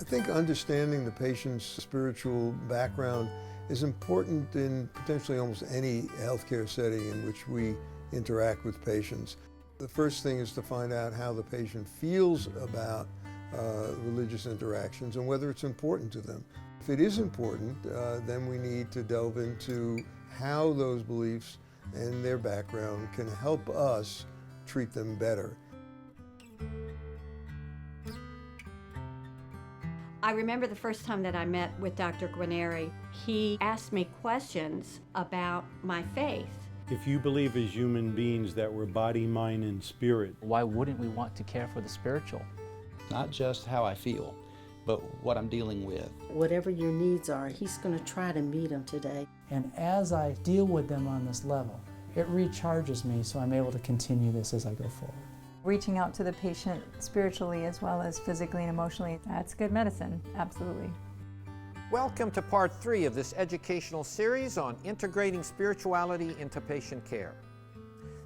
think understanding the patient's spiritual background is important in potentially almost any healthcare setting in which we interact with patients. The first thing is to find out how the patient feels about religious interactions and whether it's important to them. If it is important, then we need to delve into how those beliefs and their background can help us treat them better. I remember the first time that I met with Dr. Guarneri, he asked me questions about my faith. If you believe as human beings that we're body, mind, and spirit, why wouldn't we want to care for the spiritual? Not just how I feel, but what I'm dealing with. Whatever your needs are, he's going to try to meet them today. And as I deal with them on this level, it recharges me so I'm able to continue this as I go forward. Reaching out to the patient spiritually as well as physically and emotionally, that's good medicine, absolutely. Welcome to part 3 of this educational series on integrating spirituality into patient care.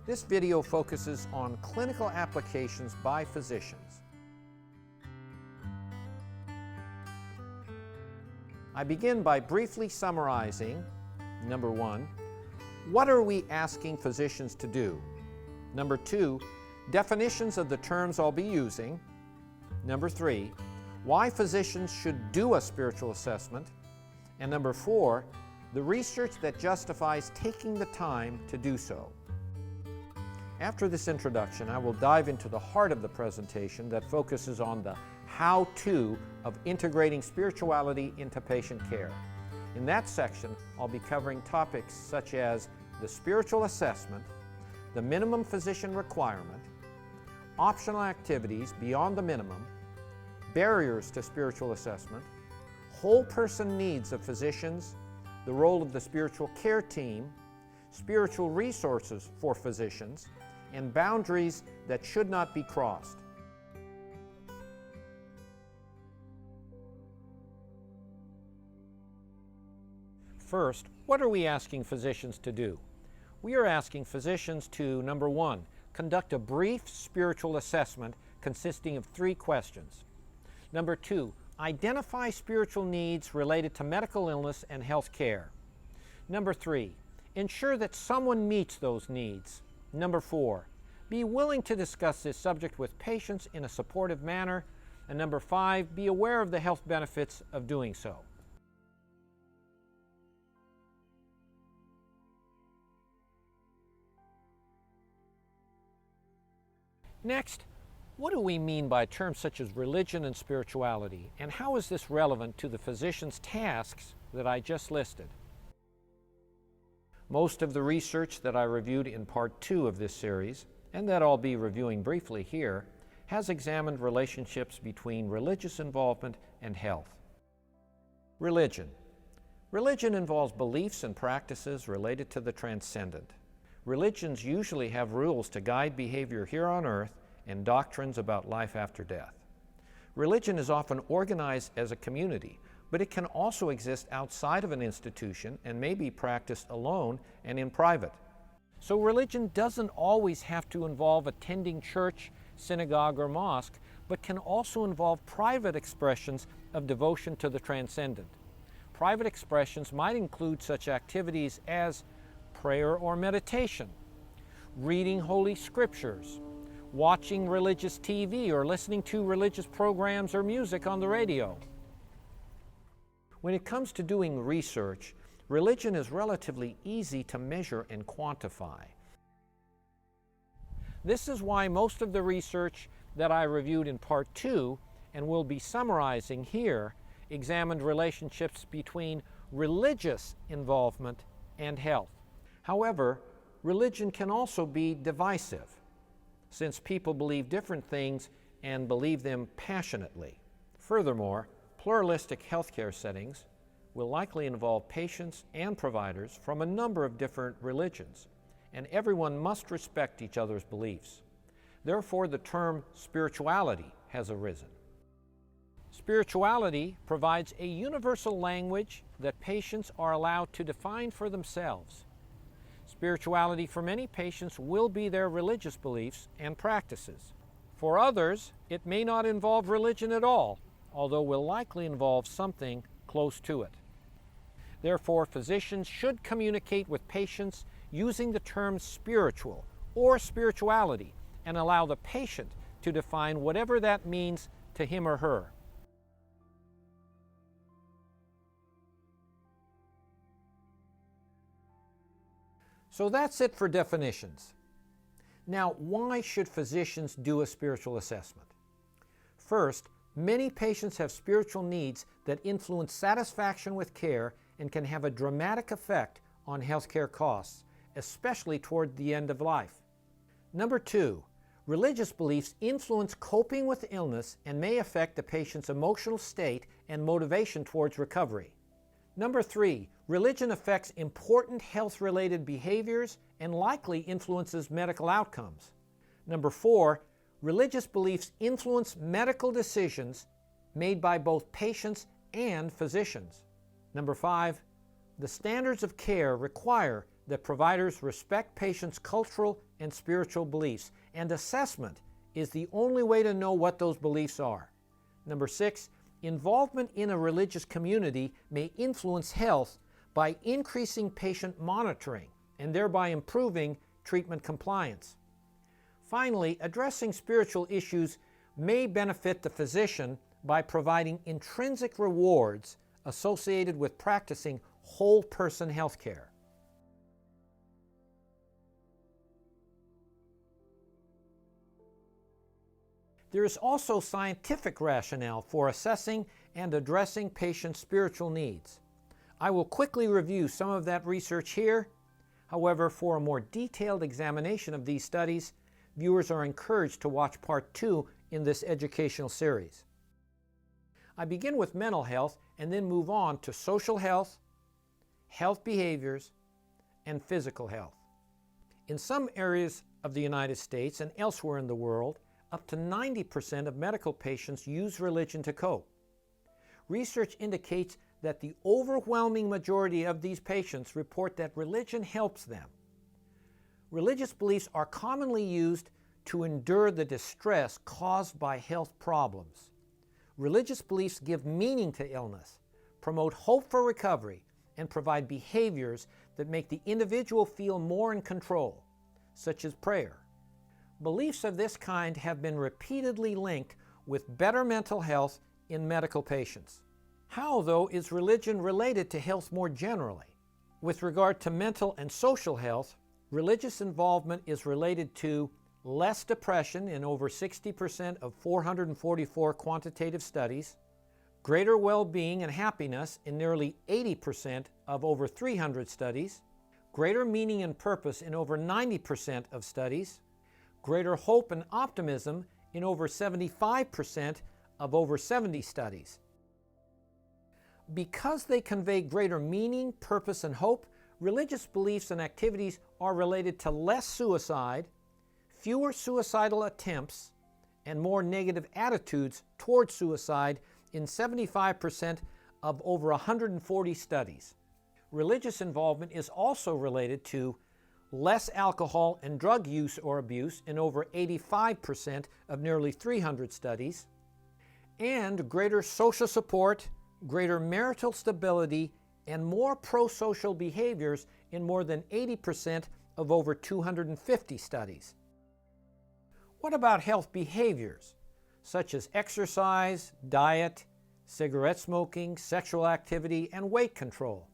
This video focuses on clinical applications by physicians. I begin by briefly summarizing, number 1, what are we asking physicians to do? Number 2, definitions of the terms I'll be using. Number 3, why physicians should do a spiritual assessment. And number 4, the research that justifies taking the time to do so. After this introduction, I will dive into the heart of the presentation that focuses on the how-to of integrating spirituality into patient care. In that section, I'll be covering topics such as the spiritual assessment, the minimum physician requirement, optional activities beyond the minimum, barriers to spiritual assessment, whole person needs of physicians, the role of the spiritual care team, spiritual resources for physicians, and boundaries that should not be crossed. First, what are we asking physicians to do? We are asking physicians to, number 1, conduct a brief spiritual assessment consisting of 3 questions. Number 2, identify spiritual needs related to medical illness and health care. Number 3, ensure that someone meets those needs. Number 4, be willing to discuss this subject with patients in a supportive manner. And number 5, be aware of the health benefits of doing so. Next, what do we mean by terms such as religion and spirituality, and how is this relevant to the physician's tasks that I just listed? Most of the research that I reviewed in part 2 of this series, and that I'll be reviewing briefly here, has examined relationships between religious involvement and health. Religion. Religion involves beliefs and practices related to the transcendent. Religions usually have rules to guide behavior here on earth and doctrines about life after death. Religion is often organized as a community, but it can also exist outside of an institution and may be practiced alone and in private. So religion doesn't always have to involve attending church, synagogue, or mosque, but can also involve private expressions of devotion to the transcendent. Private expressions might include such activities as prayer or meditation, reading holy scriptures, watching religious TV or listening to religious programs or music on the radio. When it comes to doing research, religion is relatively easy to measure and quantify. This is why most of the research that I reviewed in part 2 and will be summarizing here examined relationships between religious involvement and health. However, religion can also be divisive, since people believe different things and believe them passionately. Furthermore, pluralistic healthcare settings will likely involve patients and providers from a number of different religions, and everyone must respect each other's beliefs. Therefore, the term spirituality has arisen. Spirituality provides a universal language that patients are allowed to define for themselves. Spirituality for many patients will be their religious beliefs and practices. For others, it may not involve religion at all, although will likely involve something close to it. Therefore, physicians should communicate with patients using the term spiritual or spirituality and allow the patient to define whatever that means to him or her. So that's it for definitions. Now, why should physicians do a spiritual assessment? First, many patients have spiritual needs that influence satisfaction with care and can have a dramatic effect on healthcare costs, especially toward the end of life. Number two, religious beliefs influence coping with illness and may affect the patient's emotional state and motivation towards recovery. Number three, religion affects important health-related behaviors and likely influences medical outcomes. Number four, religious beliefs influence medical decisions made by both patients and physicians. Number five, the standards of care require that providers respect patients' cultural and spiritual beliefs, and assessment is the only way to know what those beliefs are. Number six, involvement in a religious community may influence health by increasing patient monitoring and thereby improving treatment compliance. Finally, addressing spiritual issues may benefit the physician by providing intrinsic rewards associated with practicing whole person healthcare. There is also scientific rationale for assessing and addressing patients' spiritual needs. I will quickly review some of that research here. However, for a more detailed examination of these studies, viewers are encouraged to watch Part 2 in this educational series. I begin with mental health and then move on to social health, health behaviors, and physical health. In some areas of the United States and elsewhere in the world, up to 90% of medical patients use religion to cope. Research indicates that the overwhelming majority of these patients report that religion helps them. Religious beliefs are commonly used to endure the distress caused by health problems. Religious beliefs give meaning to illness, promote hope for recovery, and provide behaviors that make the individual feel more in control, such as prayer. Beliefs of this kind have been repeatedly linked with better mental health in medical patients. How, though, is religion related to health more generally? With regard to mental and social health, religious involvement is related to less depression in over 60% of 444 quantitative studies, greater well-being and happiness in nearly 80% of over 300 studies, greater meaning and purpose in over 90% of studies, greater hope and optimism in over 75% of over 70 studies. Because they convey greater meaning, purpose, and hope, religious beliefs and activities are related to less suicide, fewer suicidal attempts, and more negative attitudes towards suicide in 75% of over 140 studies. Religious involvement is also related to less alcohol and drug use or abuse in over 85% of nearly 300 studies, and greater social support, greater marital stability, and more pro-social behaviors in more than 80% of over 250 studies. What about health behaviors, such as exercise, diet, cigarette smoking, sexual activity, and weight control?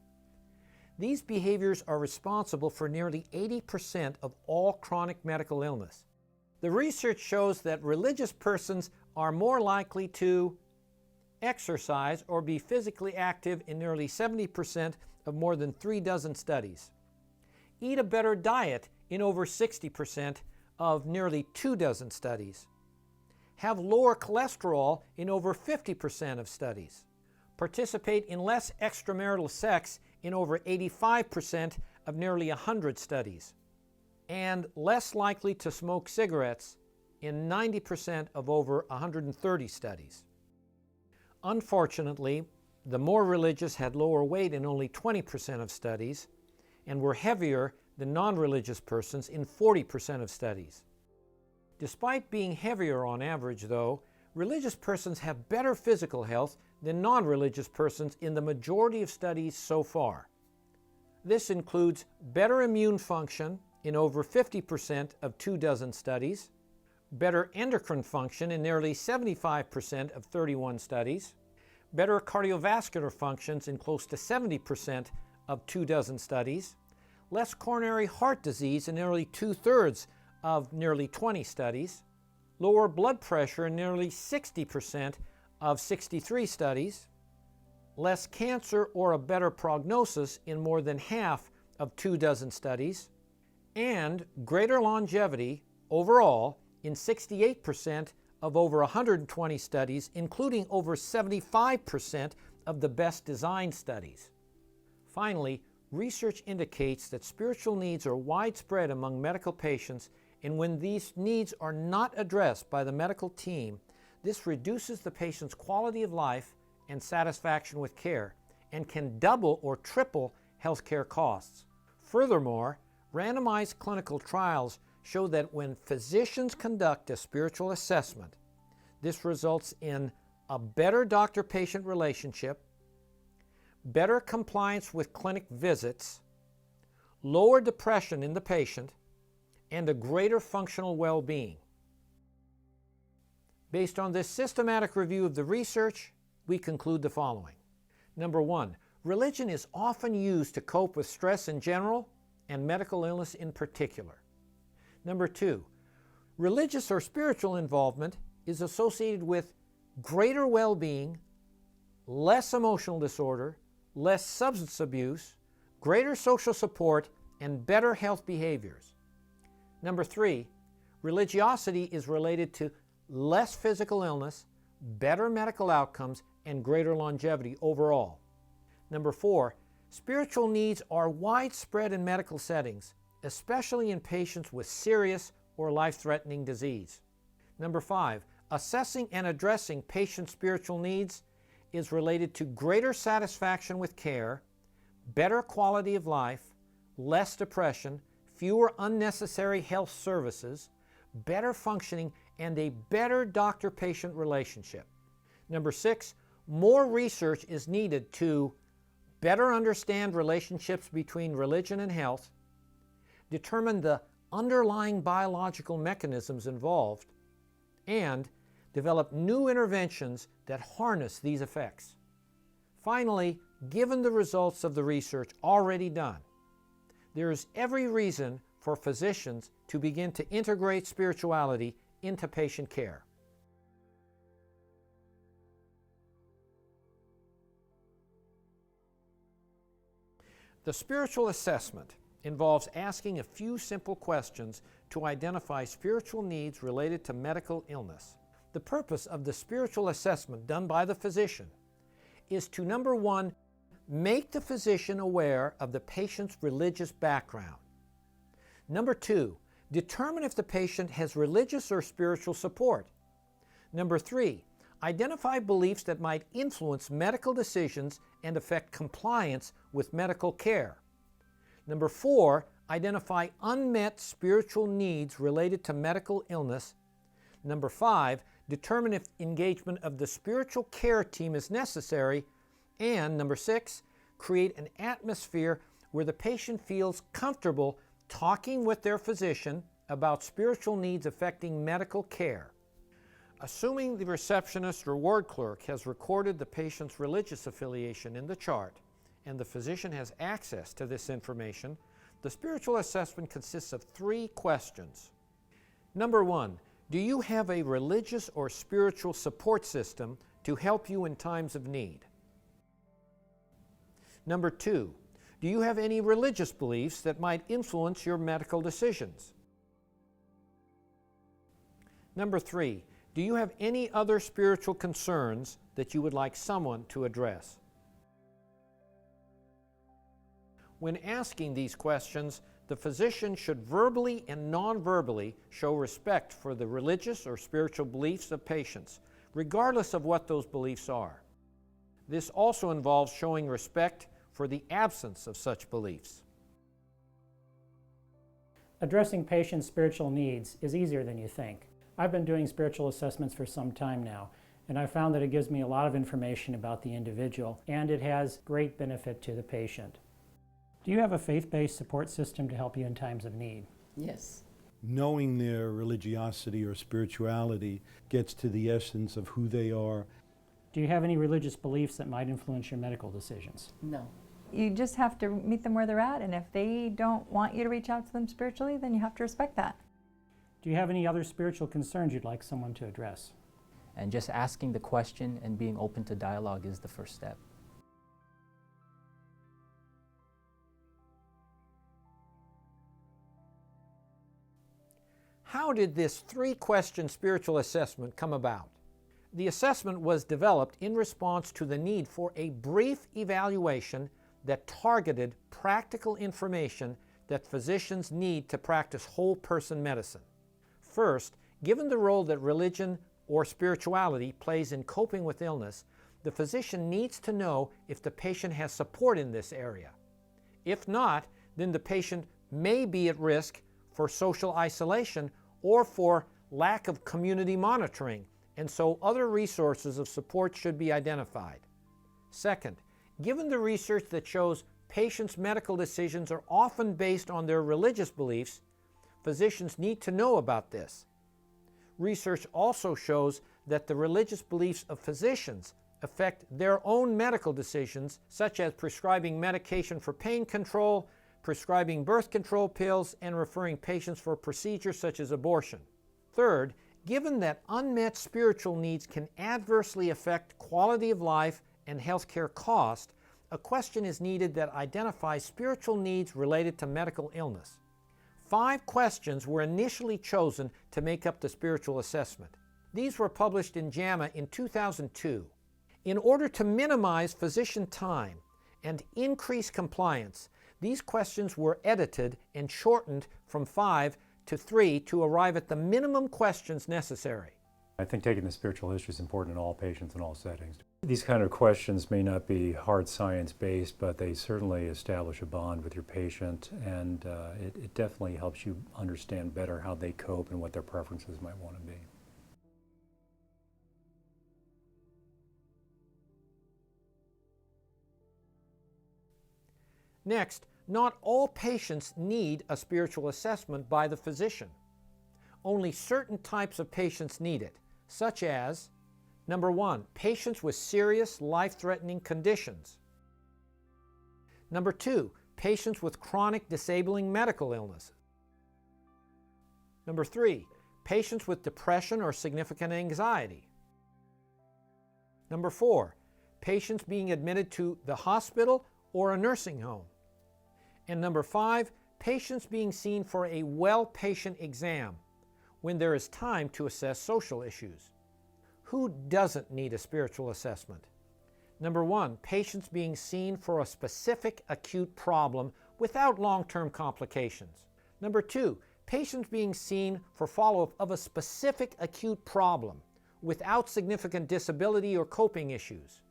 These behaviors are responsible for nearly 80% of all chronic medical illness. The research shows that religious persons are more likely to exercise or be physically active in nearly 70% of more than 36 studies, eat a better diet in over 60% of nearly 24 studies, have lower cholesterol in over 50% of studies, participate in less extramarital sex in over 85% of nearly 100 studies, and less likely to smoke cigarettes in 90% of over 130 studies. Unfortunately, the more religious had lower weight in only 20% of studies and were heavier than non-religious persons in 40% of studies. Despite being heavier on average, though, religious persons have better physical health than non-religious persons in the majority of studies so far. This includes better immune function in over 50% of 24 studies, better endocrine function in nearly 75% of 31 studies, better cardiovascular functions in close to 70% of 24 studies, less coronary heart disease in nearly 2/3 of nearly 20 studies, lower blood pressure in nearly 60% of 63 studies, less cancer or a better prognosis in more than half of 24 studies, and greater longevity overall in 68% of over 120 studies, including over 75% of the best designed studies. Finally, research indicates that spiritual needs are widespread among medical patients, and when these needs are not addressed by the medical team, this reduces the patient's quality of life and satisfaction with care, and can double or triple healthcare costs. Furthermore, randomized clinical trials show that when physicians conduct a spiritual assessment, this results in a better doctor-patient relationship, better compliance with clinic visits, lower depression in the patient, and a greater functional well-being. Based on this systematic review of the research, we conclude the following. Number one, religion is often used to cope with stress in general and medical illness in particular. Number two, religious or spiritual involvement is associated with greater well-being, less emotional disorder, less substance abuse, greater social support, and better health behaviors. Number three, religiosity is related to less physical illness, better medical outcomes, and greater longevity overall. Number four, spiritual needs are widespread in medical settings, especially in patients with serious or life-threatening disease. Number five, assessing and addressing patient spiritual needs is related to greater satisfaction with care, better quality of life, less depression, fewer unnecessary health services, better functioning, and a better doctor-patient relationship. Number six, more research is needed to better understand relationships between religion and health, determine the underlying biological mechanisms involved, and develop new interventions that harness these effects. Finally, given the results of the research already done, there is every reason for physicians to begin to integrate spirituality into patient care. The spiritual assessment involves asking a few simple questions to identify spiritual needs related to medical illness. The purpose of the spiritual assessment done by the physician is to, number one, make the physician aware of the patient's religious background. Number two, determine if the patient has religious or spiritual support. Number three, identify beliefs that might influence medical decisions and affect compliance with medical care. Number four, identify unmet spiritual needs related to medical illness. Number five, determine if engagement of the spiritual care team is necessary. And number six, create an atmosphere where the patient feels comfortable talking with their physician about spiritual needs affecting medical care. Assuming the receptionist or ward clerk has recorded the patient's religious affiliation in the chart and the physician has access to this information, the spiritual assessment consists of three questions. Number one, do you have a religious or spiritual support system to help you in times of need? Number two, do you have any religious beliefs that might influence your medical decisions? Number three, do you have any other spiritual concerns that you would like someone to address? When asking these questions, the physician should verbally and non-verbally show respect for the religious or spiritual beliefs of patients, regardless of what those beliefs are. This also involves showing respect for the absence of such beliefs. Addressing patients' spiritual needs is easier than you think. I've been doing spiritual assessments for some time now, and I've found that it gives me a lot of information about the individual, and it has great benefit to the patient. Do you have a faith-based support system to help you in times of need? Yes. Knowing their religiosity or spirituality gets to the essence of who they are. Do you have any religious beliefs that might influence your medical decisions? No. You just have to meet them where they're at, and if they don't want you to reach out to them spiritually, then you have to respect that. Do you have any other spiritual concerns you'd like someone to address? And just asking the question and being open to dialogue is the first step. How did this 3-question spiritual assessment come about? The assessment was developed in response to the need for a brief evaluation that targeted practical information that physicians need to practice whole person medicine. First, given the role that religion or spirituality plays in coping with illness, the physician needs to know if the patient has support in this area. If not, then the patient may be at risk for social isolation or for lack of community monitoring, and so other resources of support should be identified. Second, given the research that shows patients' medical decisions are often based on their religious beliefs, physicians need to know about this. Research also shows that the religious beliefs of physicians affect their own medical decisions, such as prescribing medication for pain control, prescribing birth control pills, and referring patients for procedures such as abortion. Third, given that unmet spiritual needs can adversely affect quality of life and healthcare cost, a question is needed that identifies spiritual needs related to medical illness. 5 questions were initially chosen to make up the spiritual assessment. These were published in JAMA in 2002. In order to minimize physician time and increase compliance, these questions were edited and shortened from 5 to 3 to arrive at the minimum questions necessary. I think taking the spiritual history is important in all patients in all settings. These kind of questions may not be hard science-based, but they certainly establish a bond with your patient, and it definitely helps you understand better how they cope and what their preferences might want to be. Next, not all patients need a spiritual assessment by the physician. Only certain types of patients need it, such as, number 1, patients with serious life-threatening conditions. Number 2, patients with chronic disabling medical illnesses. Number 3, patients with depression or significant anxiety. Number 4, patients being admitted to the hospital or a nursing home. And number 5, patients being seen for a well patient exam when there is time to assess social issues. Who doesn't need a spiritual assessment? Number 1, patients being seen for a specific acute problem without long-term complications. Number 2, patients being seen for follow-up of a specific acute problem without significant disability or coping issues.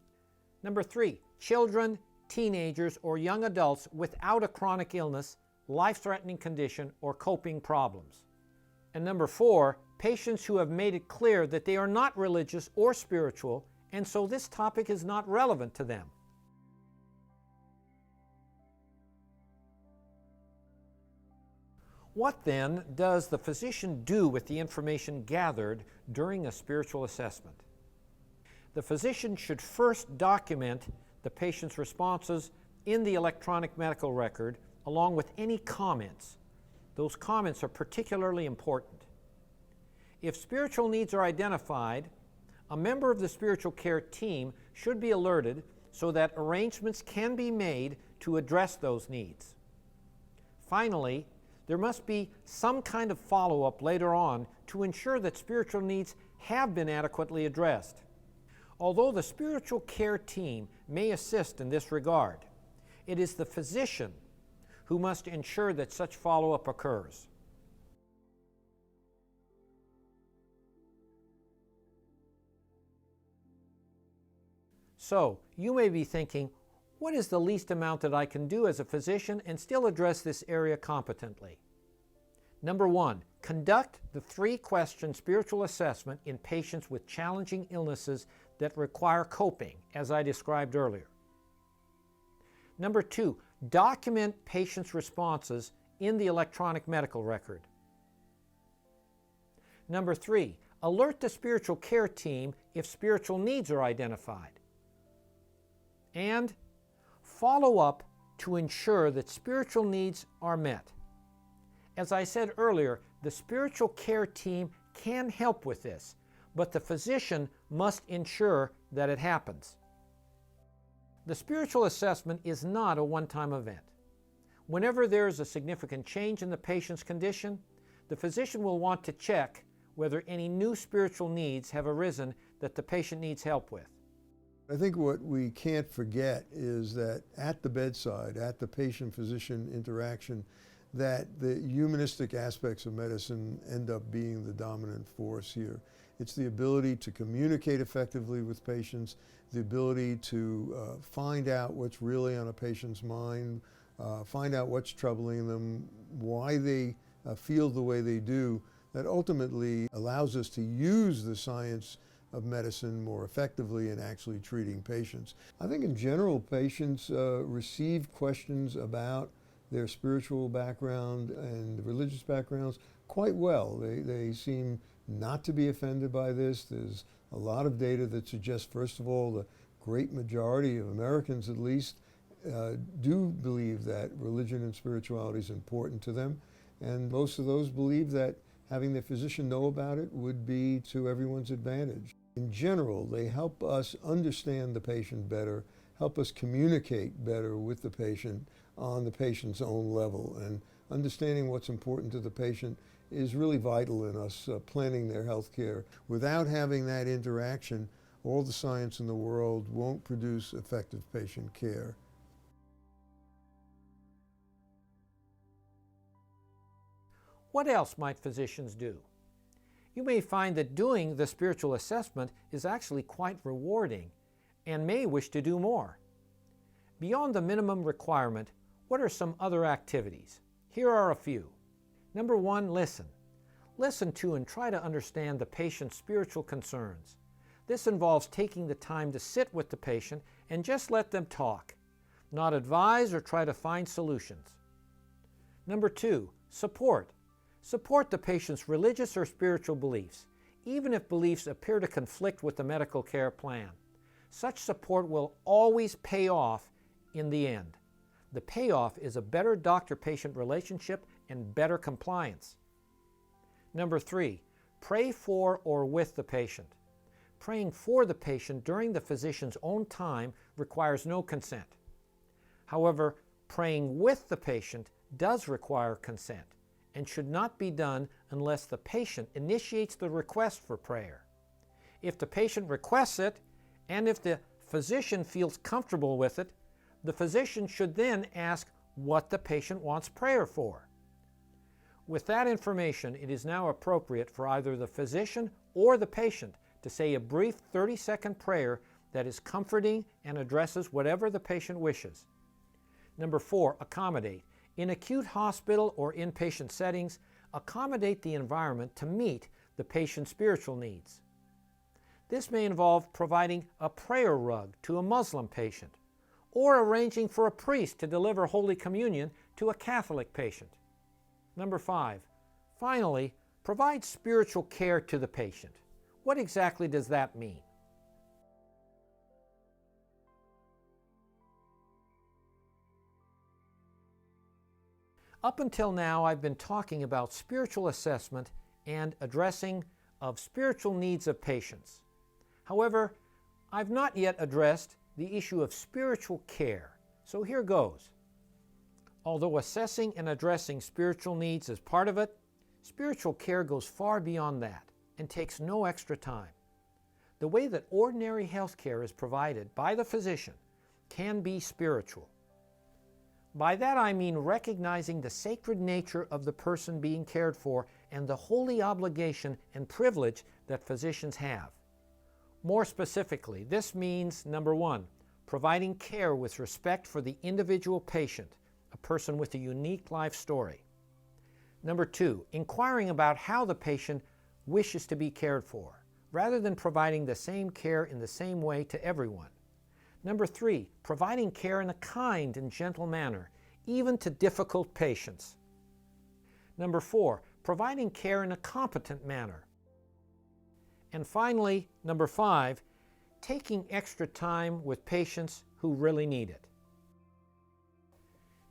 Number 3, children, teenagers, or young adults without a chronic illness, life-threatening condition, or coping problems. And number 4, patients who have made it clear that they are not religious or spiritual, and so this topic is not relevant to them. What then does the physician do with the information gathered during a spiritual assessment? The physician should first document the patient's responses in the electronic medical record, along with any comments. Those comments are particularly important. If spiritual needs are identified, a member of the spiritual care team should be alerted so that arrangements can be made to address those needs. Finally, there must be some kind of follow-up later on to ensure that spiritual needs have been adequately addressed. Although the spiritual care team may assist in this regard, it is the physician who must ensure that such follow-up occurs. So, you may be thinking, what is the least amount that I can do as a physician and still address this area competently? Number 1, conduct the 3-question spiritual assessment in patients with challenging illnesses that require coping, as I described earlier. Number 2, document patients' responses in the electronic medical record. Number 3, alert the spiritual care team if spiritual needs are identified. And follow up to ensure that spiritual needs are met. As I said earlier, the spiritual care team can help with this, but the physician must ensure that it happens. The spiritual assessment is not a one-time event. Whenever there is a significant change in the patient's condition, the physician will want to check whether any new spiritual needs have arisen that the patient needs help with. I think what we can't forget is that at the bedside, at the patient-physician interaction, that the humanistic aspects of medicine end up being the dominant force here. It's the ability to communicate effectively with patients, the ability to find out what's really on a patient's mind, find out what's troubling them, why they feel the way they do, that ultimately allows us to use the science of medicine more effectively in actually treating patients. I think in general, patients receive questions about their spiritual background and religious backgrounds quite well. They seem not to be offended by this. There's a lot of data that suggests, first of all, the great majority of Americans at least do believe that religion and spirituality is important to them. And most of those believe that having their physician know about it would be to everyone's advantage. In general, they help us understand the patient better, help us communicate better with the patient on the patient's own level. And understanding what's important to the patient is really vital in us planning their health care. Without having that interaction, all the science in the world won't produce effective patient care. What else might physicians do? You may find that doing the spiritual assessment is actually quite rewarding and may wish to do more. Beyond the minimum requirement, what are some other activities? Here are a few. Number 1, listen. Listen to and try to understand the patient's spiritual concerns. This involves taking the time to sit with the patient and just let them talk, not advise or try to find solutions. Number 2, support. Support the patient's religious or spiritual beliefs, even if beliefs appear to conflict with the medical care plan. Such support will always pay off in the end. The payoff is a better doctor-patient relationship and better compliance. Number 3, pray for or with the patient. Praying for the patient during the physician's own time requires no consent. However, praying with the patient does require consent and should not be done unless the patient initiates the request for prayer. If the patient requests it, and if the physician feels comfortable with it, the physician should then ask what the patient wants prayer for. With that information, it is now appropriate for either the physician or the patient to say a brief 30-second prayer that is comforting and addresses whatever the patient wishes. Number 4, accommodate. In acute hospital or inpatient settings, accommodate the environment to meet the patient's spiritual needs. This may involve providing a prayer rug to a Muslim patient, or arranging for a priest to deliver Holy Communion to a Catholic patient. Number 5, finally, provide spiritual care to the patient. What exactly does that mean? Up until now, I've been talking about spiritual assessment and addressing of spiritual needs of patients. However, I've not yet addressed the issue of spiritual care, so here goes. Although assessing and addressing spiritual needs is part of it, spiritual care goes far beyond that and takes no extra time. The way that ordinary health care is provided by the physician can be spiritual. By that I mean recognizing the sacred nature of the person being cared for and the holy obligation and privilege that physicians have. More specifically, this means, number 1, providing care with respect for the individual patient, a person with a unique life story. Number 2, inquiring about how the patient wishes to be cared for, rather than providing the same care in the same way to everyone. Number 3, providing care in a kind and gentle manner, even to difficult patients. Number 4, providing care in a competent manner. And finally, number 5, taking extra time with patients who really need it.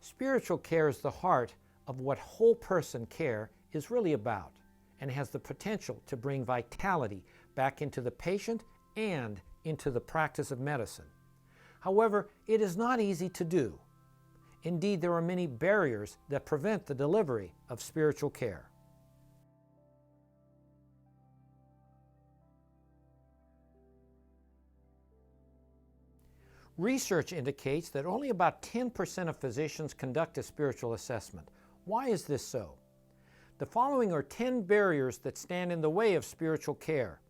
Spiritual care is the heart of what whole person care is really about, and has the potential to bring vitality back into the patient and into the practice of medicine. However, it is not easy to do. Indeed, there are many barriers that prevent the delivery of spiritual care. Research indicates that only about 10% of physicians conduct a spiritual assessment. Why is this so? The following are 10 barriers that stand in the way of spiritual care.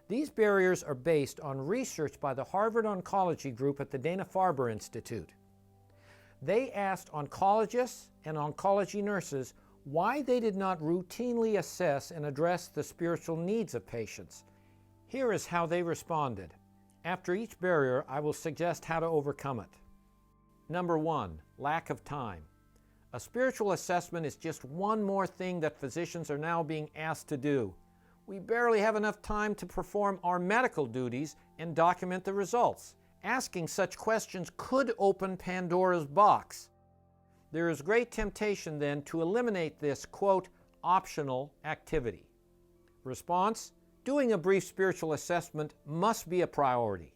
These barriers are based on research by the Harvard Oncology Group at the Dana-Farber Institute. They asked oncologists and oncology nurses why they did not routinely assess and address the spiritual needs of patients. Here is how they responded. After each barrier, I will suggest how to overcome it. Number 1, lack of time. A spiritual assessment is just one more thing that physicians are now being asked to do. We barely have enough time to perform our medical duties and document the results. Asking such questions could open Pandora's box. There is great temptation then to eliminate this, quote, optional activity. Response: doing a brief spiritual assessment must be a priority.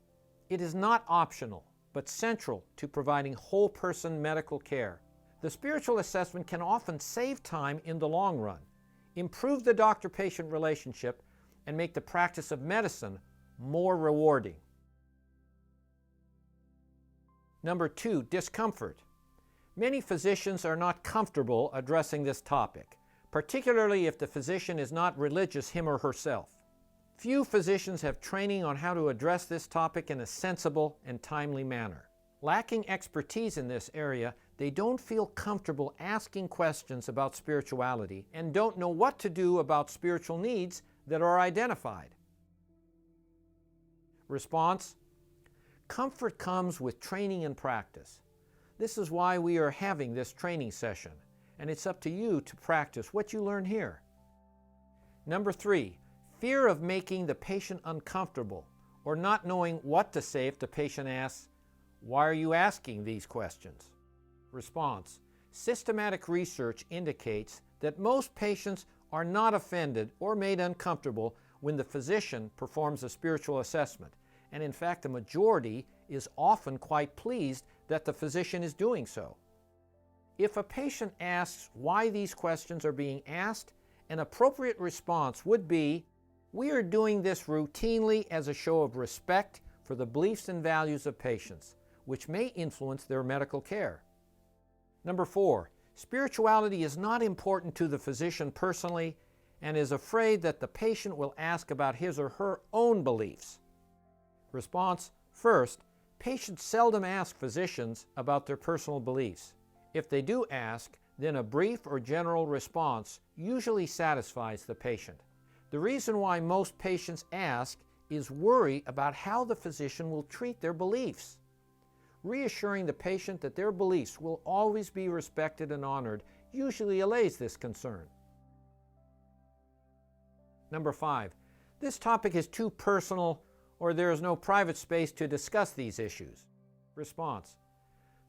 It is not optional, but central to providing whole person medical care. The spiritual assessment can often save time in the long run, improve the doctor-patient relationship, and make the practice of medicine more rewarding. Number 2, discomfort. Many physicians are not comfortable addressing this topic, particularly if the physician is not religious him or herself. Few physicians have training on how to address this topic in a sensible and timely manner. Lacking expertise in this area, they don't feel comfortable asking questions about spirituality and don't know what to do about spiritual needs that are identified. Response: comfort comes with training and practice. This is why we are having this training session, and it's up to you to practice what you learn here. Number 3, fear of making the patient uncomfortable or not knowing what to say if the patient asks, "Why are you asking these questions?" Response: systematic research indicates that most patients are not offended or made uncomfortable when the physician performs a spiritual assessment, and in fact the majority is often quite pleased that the physician is doing so. If a patient asks why these questions are being asked, an appropriate response would be, "We are doing this routinely as a show of respect for the beliefs and values of patients, which may influence their medical care." Number 4, spirituality is not important to the physician personally and is afraid that the patient will ask about his or her own beliefs. Response: first, patients seldom ask physicians about their personal beliefs. If they do ask, then a brief or general response usually satisfies the patient. The reason why most patients ask is worry about how the physician will treat their beliefs. Reassuring the patient that their beliefs will always be respected and honored usually allays this concern. Number 5, this topic is too personal or there is no private space to discuss these issues. Response: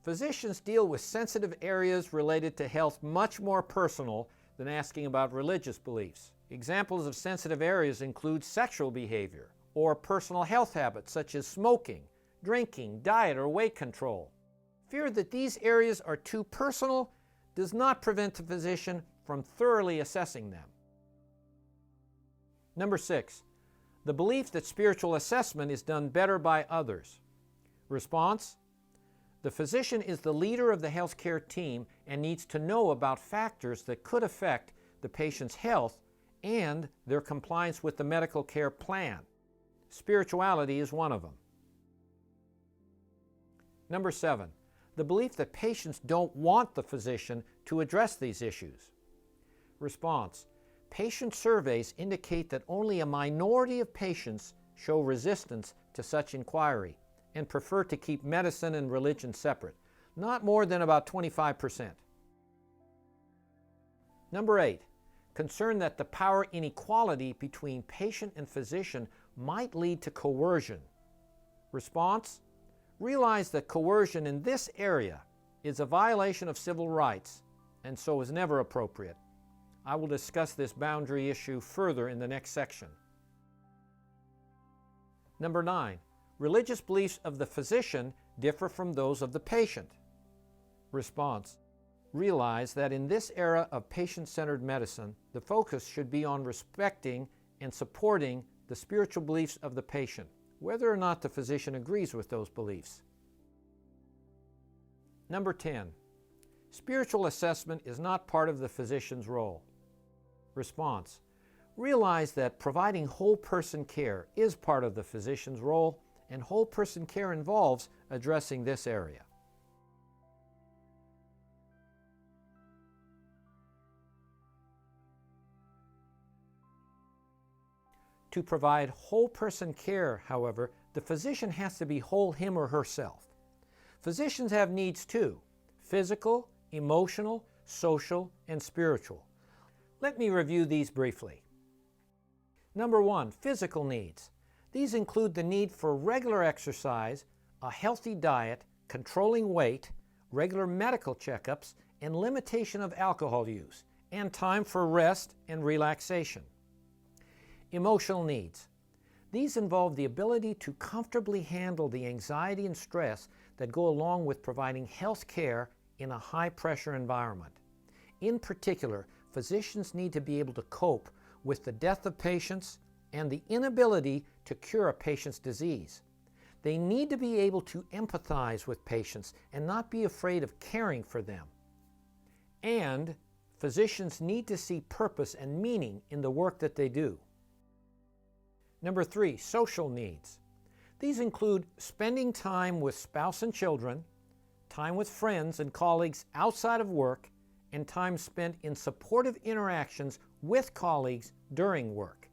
physicians deal with sensitive areas related to health much more personal than asking about religious beliefs. Examples of sensitive areas include sexual behavior or personal health habits such as smoking, drinking, diet, or weight control. Fear that these areas are too personal does not prevent the physician from thoroughly assessing them. Number 6, the belief that spiritual assessment is done better by others. Response: the physician is the leader of the healthcare team and needs to know about factors that could affect the patient's health and their compliance with the medical care plan. Spirituality is one of them. Number 7, the belief that patients don't want the physician to address these issues. Response: patient surveys indicate that only a minority of patients show resistance to such inquiry and prefer to keep medicine and religion separate, not more than about 25%. Number 8, concern that the power inequality between patient and physician might lead to coercion. Response: realize that coercion in this area is a violation of civil rights and so is never appropriate. I will discuss this boundary issue further in the next section. Number 9, religious beliefs of the physician differ from those of the patient. Response: realize that in this era of patient-centered medicine, the focus should be on respecting and supporting the spiritual beliefs of the patient, whether or not the physician agrees with those beliefs. Number 10, spiritual assessment is not part of the physician's role. Response: realize that providing whole person care is part of the physician's role, and whole person care involves addressing this area. To provide whole person care, however, the physician has to be whole him or herself. Physicians have needs too: physical, emotional, social, and spiritual. Let me review these briefly. Number 1, physical needs. These include the need for regular exercise, a healthy diet, controlling weight, regular medical checkups, and limitation of alcohol use, and time for rest and relaxation. Emotional needs. These involve the ability to comfortably handle the anxiety and stress that go along with providing health care in a high-pressure environment. In particular, physicians need to be able to cope with the death of patients and the inability to cure a patient's disease. They need to be able to empathize with patients and not be afraid of caring for them. And physicians need to see purpose and meaning in the work that they do. Number 3, social needs. These include spending time with spouse and children, time with friends and colleagues outside of work, and time spent in supportive interactions with colleagues during work.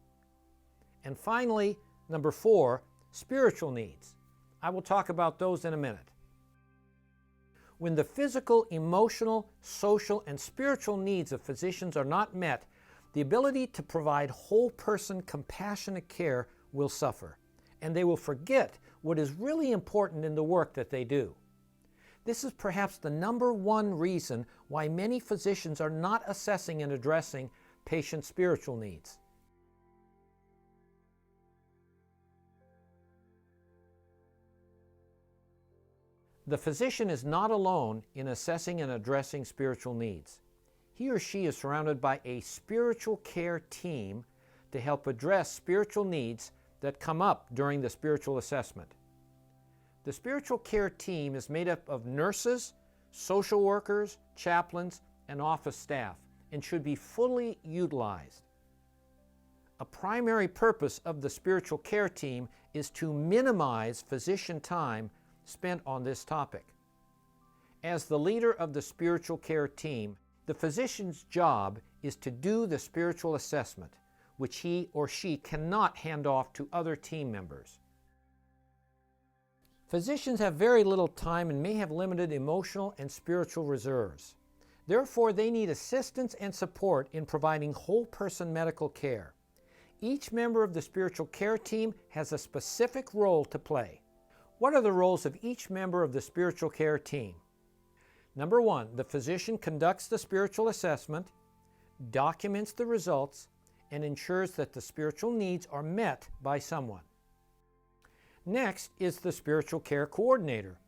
And finally, number 4, spiritual needs. I will talk about those in a minute. When the physical, emotional, social, and spiritual needs of physicians are not met, the ability to provide whole person compassionate care will suffer, and they will forget what is really important in the work that they do. This is perhaps the number 1 reason why many physicians are not assessing and addressing patient spiritual needs. The physician is not alone in assessing and addressing spiritual needs. He or she is surrounded by a spiritual care team to help address spiritual needs that come up during the spiritual assessment. The spiritual care team is made up of nurses, social workers, chaplains, and office staff, and should be fully utilized. A primary purpose of the spiritual care team is to minimize physician time spent on this topic. As the leader of the spiritual care team, the physician's job is to do the spiritual assessment, which he or she cannot hand off to other team members. Physicians have very little time and may have limited emotional and spiritual reserves. Therefore, they need assistance and support in providing whole person medical care. Each member of the spiritual care team has a specific role to play. What are the roles of each member of the spiritual care team? Number 1, the physician conducts the spiritual assessment, documents the results, and ensures that the spiritual needs are met by someone. Next is the spiritual care coordinator,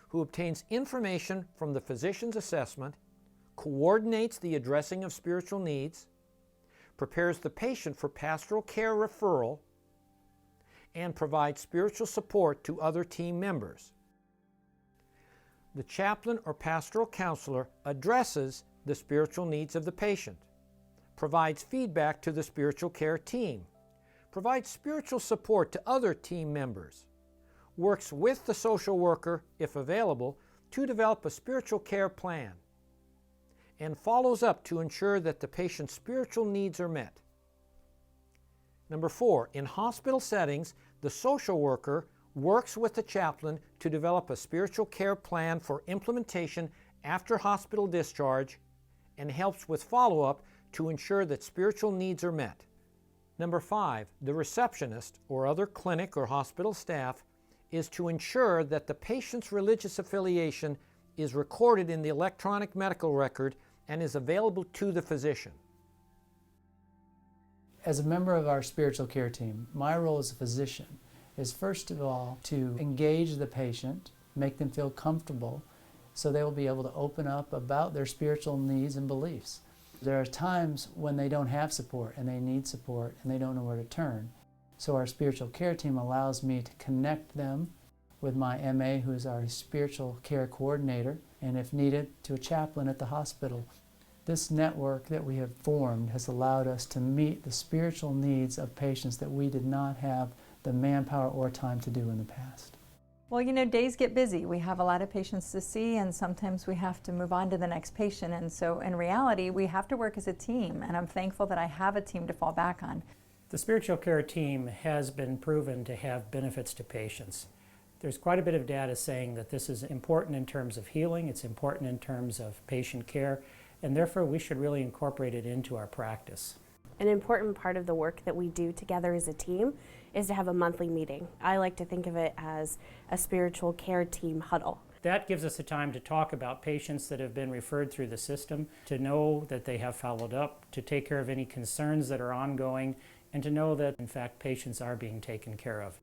who obtains information from the physician's assessment, coordinates the addressing of spiritual needs, prepares the patient for pastoral care referral, and provides spiritual support to other team members. The chaplain or pastoral counselor addresses the spiritual needs of the patient, provides feedback to the spiritual care team, provides spiritual support to other team members, works with the social worker, if available, to develop a spiritual care plan, and follows up to ensure that the patient's spiritual needs are met. Number 4, in hospital settings, the social worker works with the chaplain to develop a spiritual care plan for implementation after hospital discharge and helps with follow-up to ensure that spiritual needs are met. Number 5, the receptionist or other clinic or hospital staff is to ensure that the patient's religious affiliation is recorded in the electronic medical record and is available to the physician. As a member of our spiritual care team, my role as a physician is first of all to engage the patient, make them feel comfortable so they will be able to open up about their spiritual needs and beliefs. There are times when they don't have support and they need support and they don't know where to turn. So our spiritual care team allows me to connect them with my MA, who is our spiritual care coordinator, and if needed, to a chaplain at the hospital. This network that we have formed has allowed us to meet the spiritual needs of patients that we did not have the manpower or time to do in the past. Well, you know, days get busy. We have a lot of patients to see, and sometimes we have to move on to the next patient. And so in reality, we have to work as a team, and I'm thankful that I have a team to fall back on. The spiritual care team has been proven to have benefits to patients. There's quite a bit of data saying that this is important in terms of healing, it's important in terms of patient care, and therefore we should really incorporate it into our practice. An important part of the work that we do together as a team is to have a monthly meeting. I like to think of it as a spiritual care team huddle. That gives us a time to talk about patients that have been referred through the system, to know that they have followed up, to take care of any concerns that are ongoing, and to know that, in fact, patients are being taken care of.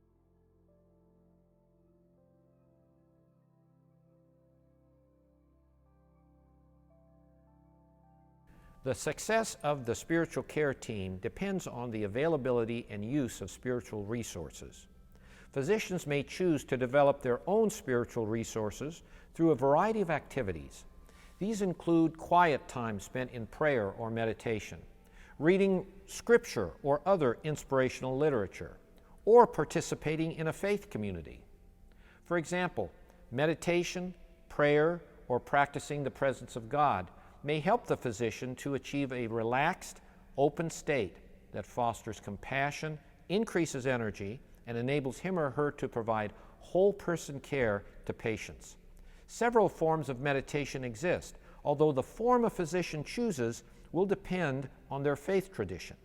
The success of the spiritual care team depends on the availability and use of spiritual resources. Physicians may choose to develop their own spiritual resources through a variety of activities. These include quiet time spent in prayer or meditation, reading scripture or other inspirational literature, or participating in a faith community. For example, meditation, prayer, or practicing the presence of God may help the physician to achieve a relaxed, open state that fosters compassion, increases energy, and enables him or her to provide whole person care to patients. Several forms of meditation exist, although the form a physician chooses will depend on their faith tradition.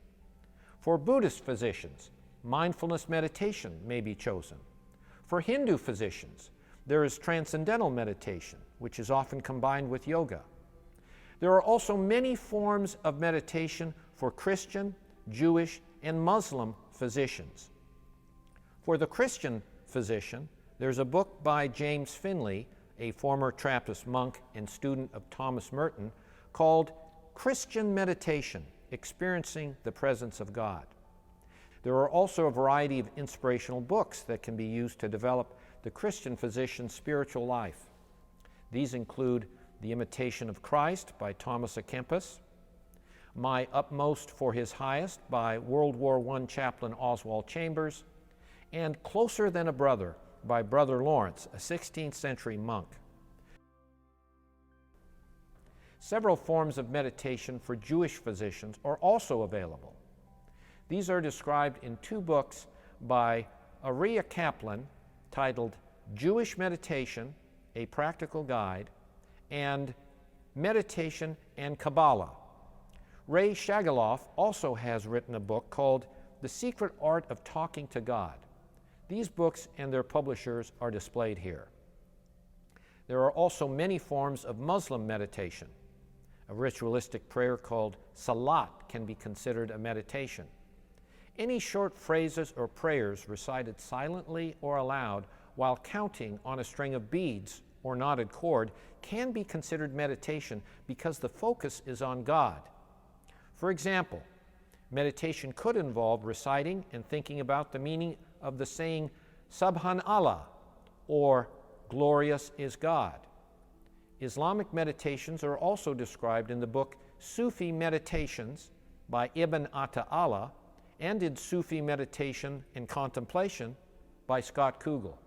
For Buddhist physicians, mindfulness meditation may be chosen. For Hindu physicians, there is transcendental meditation, which is often combined with yoga. There are also many forms of meditation for Christian, Jewish, and Muslim physicians. For the Christian physician, there's a book by James Finley, a former Trappist monk and student of Thomas Merton, called Christian Meditation, Experiencing the Presence of God. There are also a variety of inspirational books that can be used to develop the Christian physician's spiritual life. These include The Imitation of Christ by Thomas à Kempis, My Utmost for His Highest by World War I chaplain Oswald Chambers, and Closer Than a Brother by Brother Lawrence, a 16th century monk. Several forms of meditation for Jewish physicians are also available. These are described in two books by Ariah Kaplan titled Jewish Meditation, A Practical Guide, and Meditation and Kabbalah. Ray Shagaloff also has written a book called The Secret Art of Talking to God. These books and their publishers are displayed here. There are also many forms of Muslim meditation. A ritualistic prayer called Salat can be considered a meditation. Any short phrases or prayers recited silently or aloud while counting on a string of beads or knotted cord can be considered meditation because the focus is on God. For example, meditation could involve reciting and thinking about the meaning of the saying Subhanallah or Glorious is God. Islamic meditations are also described in the book Sufi Meditations by Ibn Ata'Allah and in Sufi Meditation and Contemplation by Scott Kugel.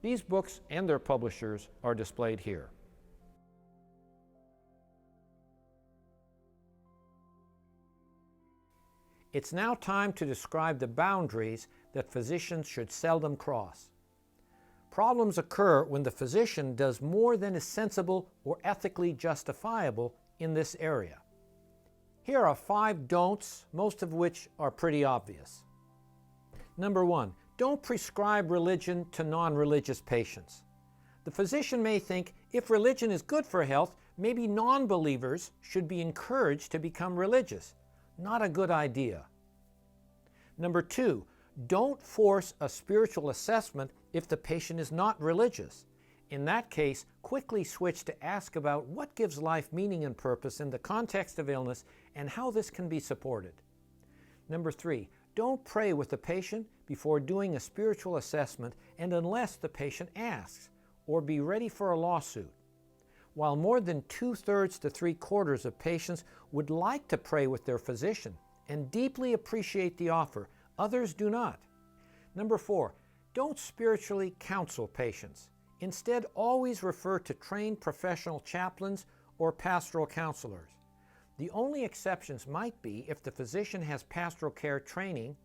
These books and their publishers are displayed here. It's now time to describe the boundaries that physicians should seldom cross. Problems occur when the physician does more than is sensible or ethically justifiable in this area. Here are 5 don'ts, most of which are pretty obvious. Number 1, don't prescribe religion to non-religious patients. The physician may think if religion is good for health, maybe non-believers should be encouraged to become religious. Not a good idea. Number 2, don't force a spiritual assessment if the patient is not religious. In that case, quickly switch to ask about what gives life meaning and purpose in the context of illness and how this can be supported. Number 3, don't pray with the patient before doing a spiritual assessment and unless the patient asks, or be ready for a lawsuit. While more than 2/3 to 3/4 of patients would like to pray with their physician and deeply appreciate the offer, others do not. Number 4, don't spiritually counsel patients. Instead, always refer to trained professional chaplains or pastoral counselors. The only exceptions might be if the physician has pastoral care training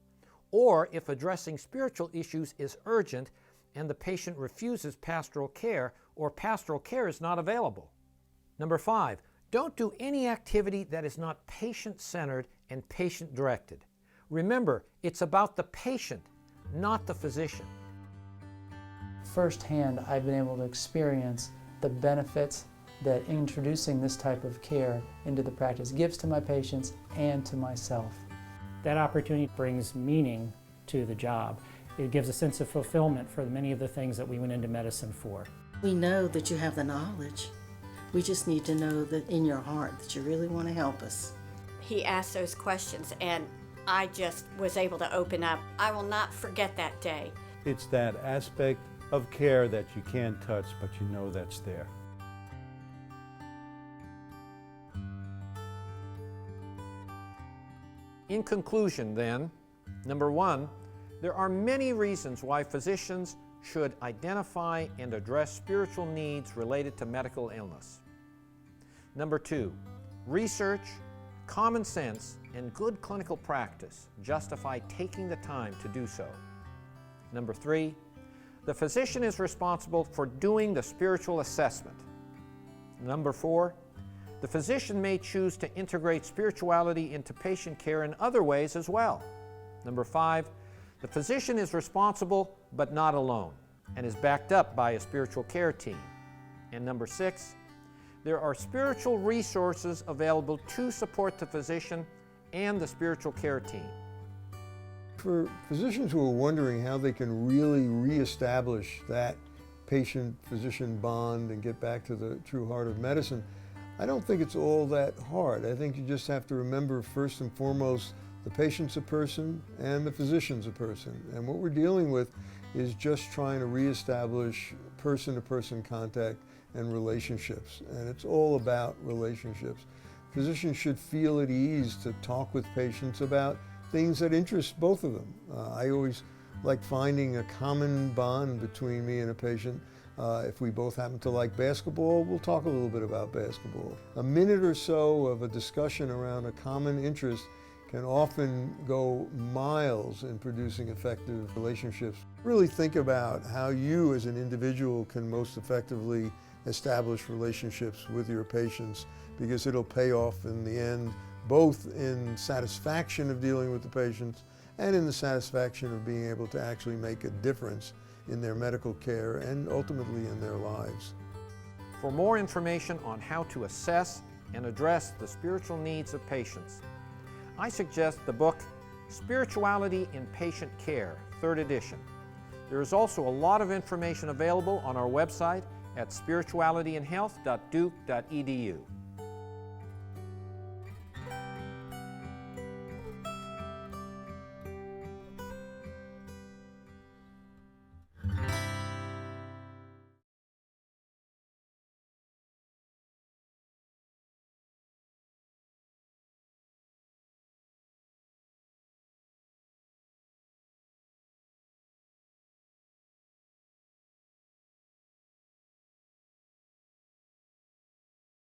or if addressing spiritual issues is urgent and the patient refuses pastoral care or pastoral care is not available. Number 5, don't do any activity that is not patient-centered and patient-directed. Remember, it's about the patient, not the physician. Firsthand, I've been able to experience the benefits that introducing this type of care into the practice gives to my patients and to myself. That opportunity brings meaning to the job. It gives a sense of fulfillment for many of the things that we went into medicine for. We know that you have the knowledge. We just need to know that in your heart that you really want to help us. He asked those questions and I just was able to open up. I will not forget that day. It's that aspect of care that you can't touch, but you know that's there. In conclusion, then, number 1, there are many reasons why physicians should identify and address spiritual needs related to medical illness. Number 2, research, common sense, and good clinical practice justify taking the time to do so. Number 3, the physician is responsible for doing the spiritual assessment. Number 4, the physician may choose to integrate spirituality into patient care in other ways as well. Number 5, the physician is responsible but not alone and is backed up by a spiritual care team. And number 6, there are spiritual resources available to support the physician and the spiritual care team. For physicians who are wondering how they can really reestablish that patient-physician bond and get back to the true heart of medicine, I don't think it's all that hard. I think you just have to remember first and foremost the patient's a person and the physician's a person. And what we're dealing with is just trying to reestablish person-to-person contact and relationships. And it's all about relationships. Physicians should feel at ease to talk with patients about things that interest both of them. I always like finding a common bond between me and a patient. If we both happen to like basketball, we'll talk a little bit about basketball. A minute or so of a discussion around a common interest can often go miles in producing effective relationships. Really think about how you as an individual can most effectively establish relationships with your patients, because it'll pay off in the end, both in satisfaction of dealing with the patients and in the satisfaction of being able to actually make a difference in their medical care and ultimately in their lives. For more information on how to assess and address the spiritual needs of patients, I suggest the book Spirituality in Patient Care, 3rd edition. There is also a lot of information available on our website at spiritualityinhealth.duke.edu.